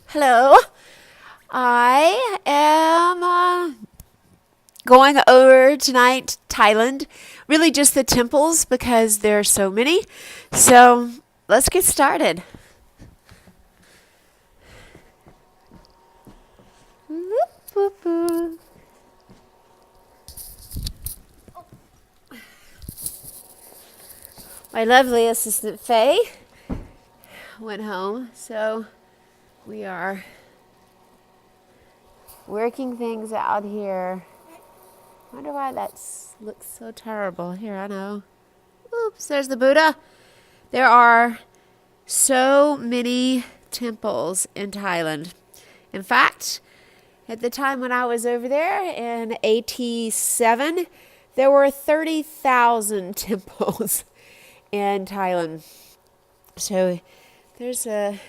Hello. I am going over tonight Thailand. Really just the temples because there are so many. So let's get started. Whoop, whoop, whoop. My lovely assistant Faye went home, so we are working things out here. Wonder why that looks so terrible. Here, I know. Oops, there's the Buddha. There are so many temples in Thailand. In fact, at the time when I was over there in 87, there were 30,000 temples in Thailand. So there's a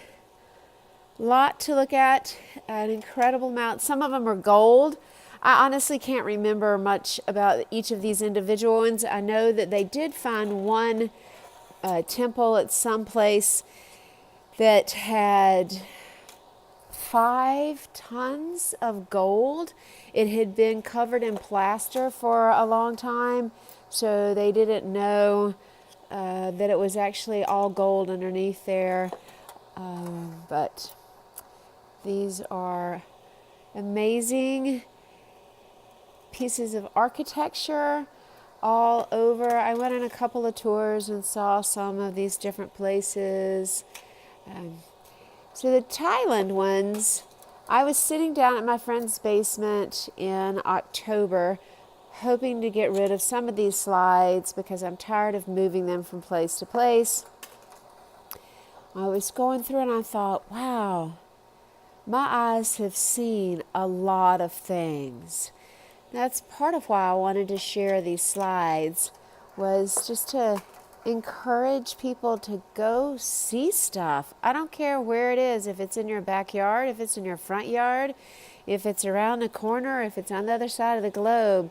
lot to look at, an incredible amount. Some of them are gold. I honestly can't remember much about each of these individual ones. I know that they did find one temple at some place that had 5 tons of gold. It had been covered in plaster for a long time, so they didn't know that it was actually all gold underneath there. But these are amazing pieces of architecture all over. I went on a couple of tours and saw some of these different places. So the Thailand ones, I was sitting down at my friend's basement in October hoping to get rid of some of these slides because I'm tired of moving them from place to place. I was going through and I thought, wow, my eyes have seen a lot of things. That's part of why I wanted to share these slides, was just to encourage people to go see stuff. I don't care where it is, if it's in your backyard, if it's in your front yard, if it's around the corner, if it's on the other side of the globe.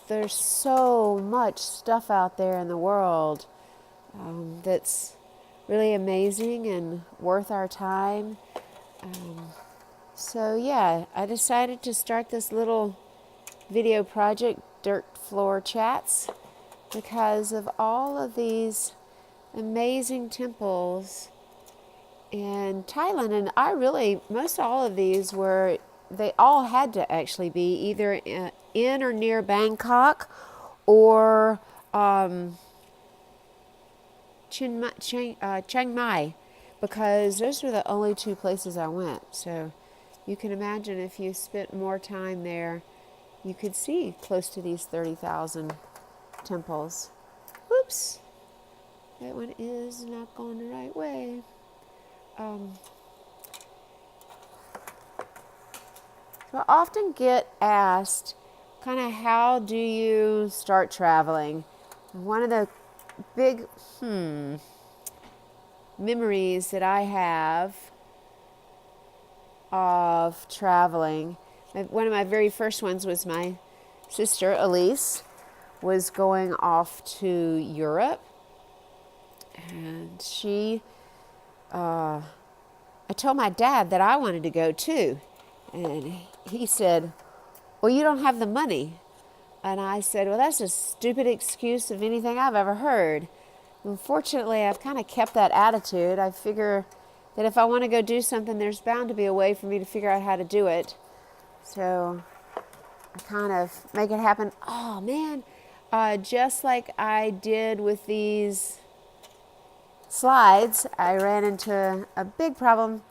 There's so much stuff out there in the world that's really amazing and worth our time. So yeah, I decided to start this little video project, DirtFloor Chats, because of all of these amazing temples in Thailand. And most all of these they all had to actually be either in or near Bangkok or Chiang Mai, because those were the only 2 places I went. So you can imagine if you spent more time there, you could see close to these 30,000 temples. Whoops, that one is not going the right way. So I often get asked, kind of, how do you start traveling? One of the big memories that I have of traveling, one of my very first ones was my sister Elise was going off to Europe, and I told my dad that I wanted to go too, and he said, well, you don't have the money. And I said, well, that's a stupid excuse of anything I've ever heard. Unfortunately, I've kind of kept that attitude. I figure that if I want to go do something, there's bound to be a way for me to figure out how to do it. So I kind of make it happen. Oh, man, just like I did with these slides, I ran into a big problem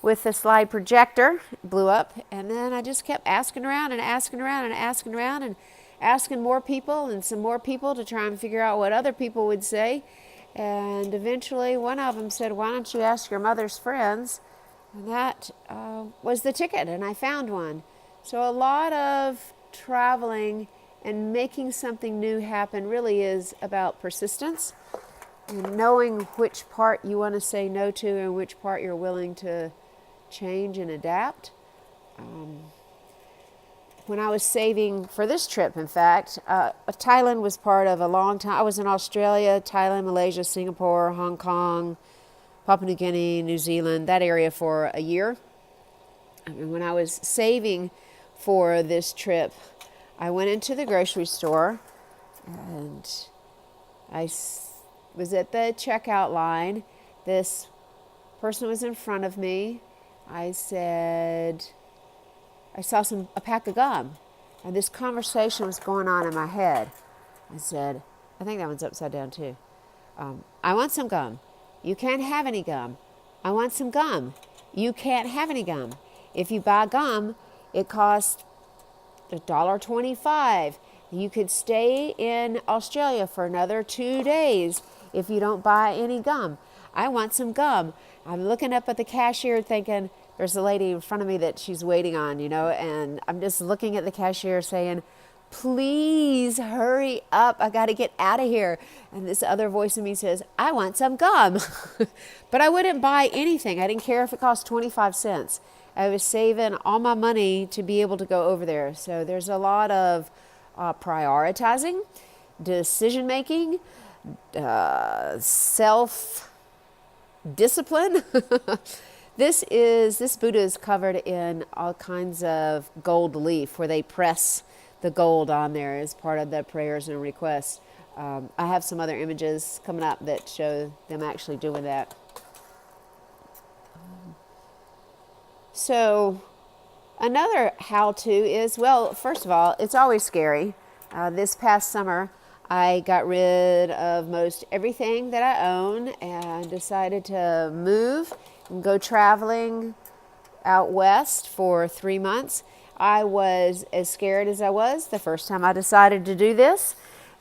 with the slide projector. It blew up, and then I just kept asking around and asking around and asking around and asking more people and some more people to try and figure out what other people would say. And eventually one of them said, why don't you ask your mother's friends? And that was the ticket, and I found one. So a lot of traveling and making something new happen really is about persistence and knowing which part you want to say no to and which part you're willing to change and adapt. When I was saving for this trip, in fact, Thailand was part of a long time. I was in Australia, Thailand, Malaysia, Singapore, Hong Kong, Papua New Guinea, New Zealand, that area for a year. And when I was saving for this trip, I went into the grocery store and was at the checkout line. This person was in front of me. I said, I saw a pack of gum. And this conversation was going on in my head. I said, I think that one's upside down too. I want some gum. You can't have any gum. I want some gum. You can't have any gum. If you buy gum, it costs $1.25. You could stay in Australia for another 2 days if you don't buy any gum. I want some gum. I'm looking up at the cashier thinking, there's a lady in front of me that she's waiting on, and I'm just looking at the cashier saying, please hurry up. I got to get out of here. And this other voice in me says, I want some gum. But I wouldn't buy anything. I didn't care if it cost 25 cents. I was saving all my money to be able to go over there. So there's a lot of prioritizing, decision making, self-discipline. This Buddha is covered in all kinds of gold leaf where they press the gold on there as part of the prayers and requests. I have some other images coming up that show them actually doing that. So another how-to is, well, first of all, it's always scary. This past summer, I got rid of most everything that I own and decided to move and go traveling out west for 3 months. I was as scared as I was the first time I decided to do this.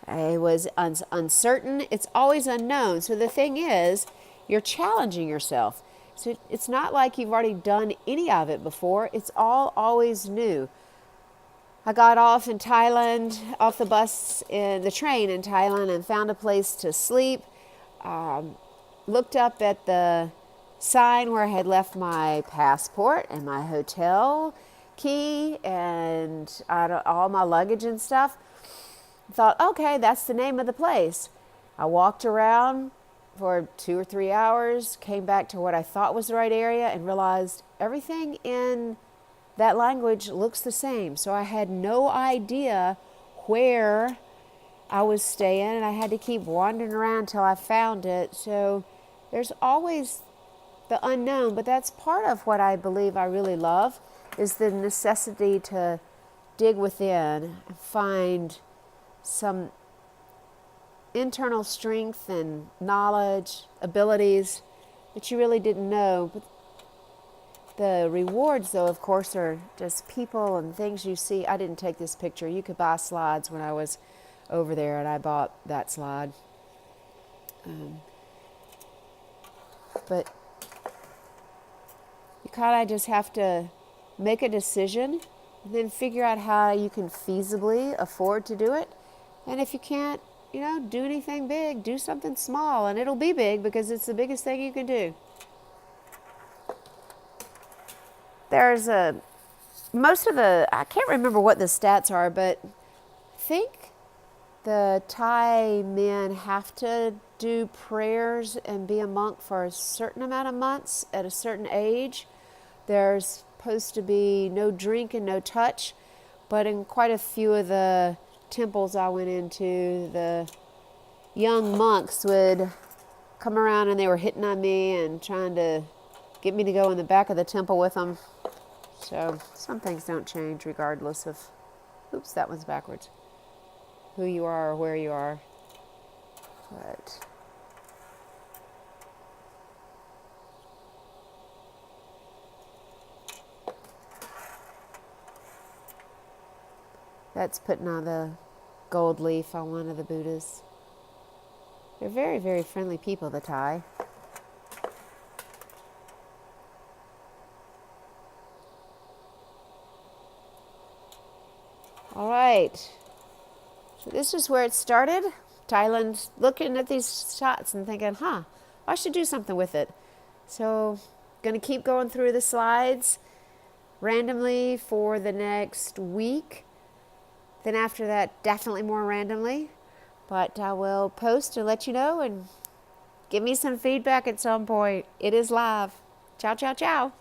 I was uncertain. It's always unknown. So the thing is, you're challenging yourself. So it's not like you've already done any of it before. It's all always new. I got off in Thailand, off the train in Thailand, and found a place to sleep. Looked up at the sign where I had left my passport and my hotel key and all my luggage and stuff. Thought, okay, that's the name of the place. I walked around for 2 or 3 hours, came back to what I thought was the right area and realized everything in that language looks the same. So I had no idea where I was staying, and I had to keep wandering around till I found it. So there's always the unknown, but that's part of what I believe I really love, is the necessity to dig within and find some internal strength and knowledge, abilities that you really didn't know. But the rewards, though, of course, are just people and things you see. I didn't take this picture. You could buy slides when I was over there, and I bought that slide. But you kind of just have to make a decision and then figure out how you can feasibly afford to do it. And if you can't, do anything big, do something small, and it'll be big because it's the biggest thing you can do. There's I can't remember what the stats are, but I think the Thai men have to do prayers and be a monk for a certain amount of months at a certain age. There's supposed to be no drink and no touch, but in quite a few of the temples I went into, the young monks would come around and they were hitting on me and trying to get me to go in the back of the temple with them. So some things don't change regardless of, oops, that one's backwards, who you are or where you are. But that's putting on the gold leaf on one of the Buddhas. They're very, very friendly people, the Thai. All right. So this is where it started. Thailand, looking at these shots and thinking, I should do something with it. So going to keep going through the slides randomly for the next week. Then after that, definitely more randomly. But I will post to let you know, and Give me some feedback at some point. It is live. Ciao, ciao, ciao.